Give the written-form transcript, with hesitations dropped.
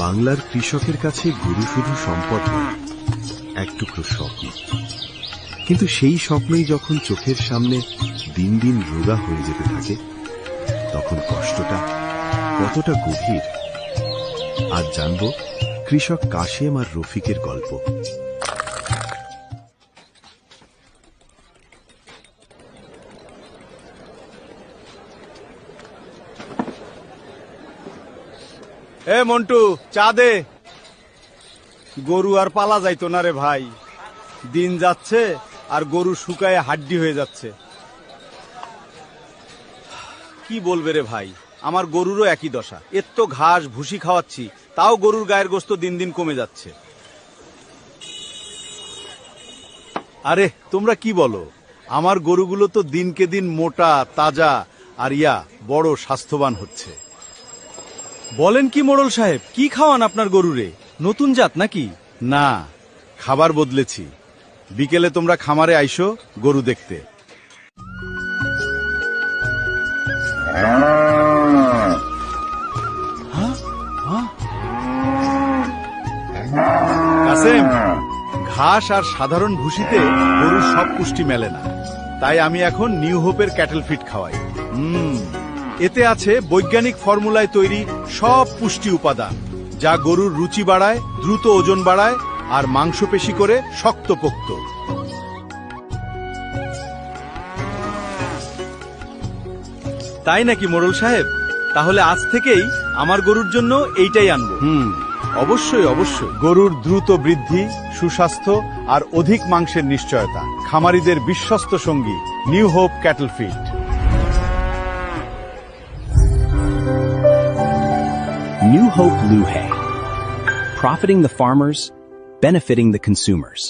বাংলার কৃষকের কাছে গরু শুধু সম্পদ নয়, এক টুকরো স্বপ্ন। কিন্তু সেই স্বপ্নই যখন চোখের সামনে দিন দিন রোগা হয়ে যেতে থাকে, তখন কষ্টটা কতটা গভীর। আজ জানব কৃষক কাশেম আর রফিকের গল্প। এ মন্টু, চা দে। গরু আর পালা যাইতো না রে ভাই, দিন যাচ্ছে আর গরু শুকায় হাড্ডি হয়ে যাচ্ছে। কি বলবে রে ভাই, আমার গরুরও একই দশা। এর তো ঘাস ভুসি খাওয়াচ্ছি, তাও গরুর গায়ের গোস্ত দিন দিন কমে যাচ্ছে। আরে তোমরা কি বলো, আমার গরুগুলো তো দিনকে দিন মোটা তাজা আর বড় স্বাস্থ্যবান হচ্ছে। বলেন কি মোড়ল সাহেব, কি খাওয়ান আপনার গরুরে? নতুন জাত নাকি? না, খাবার বদলেছি। বিকেলে তোমরা খামারে আইসো গরু দেখতে। কাসেম, ঘাস আর সাধারণ ভুসিতে গরুর সব পুষ্টি মেলে না, তাই আমি এখন নিউ হোপের ক্যাটেল ফিড খাওয়াই। এতে আছে বৈজ্ঞানিক ফর্মুলায় তৈরি সব পুষ্টি উপাদান, যা গরুর রুচি বাড়ায়, দ্রুত ওজন বাড়ায় আর মাংসপেশি করে শক্তপোক্ত। তাই নাকি মোড়ল সাহেব? তাহলে আজ থেকেই আমার গরুর জন্য এইটাই আনবো। অবশ্যই অবশ্যই। গরুর দ্রুত বৃদ্ধি, সুস্বাস্থ্য আর অধিক মাংসের নিশ্চয়তা, খামারিদের বিশ্বস্ত সঙ্গী new hope cattle feed. New Hope Luhay, profiting the farmers, benefiting the consumers.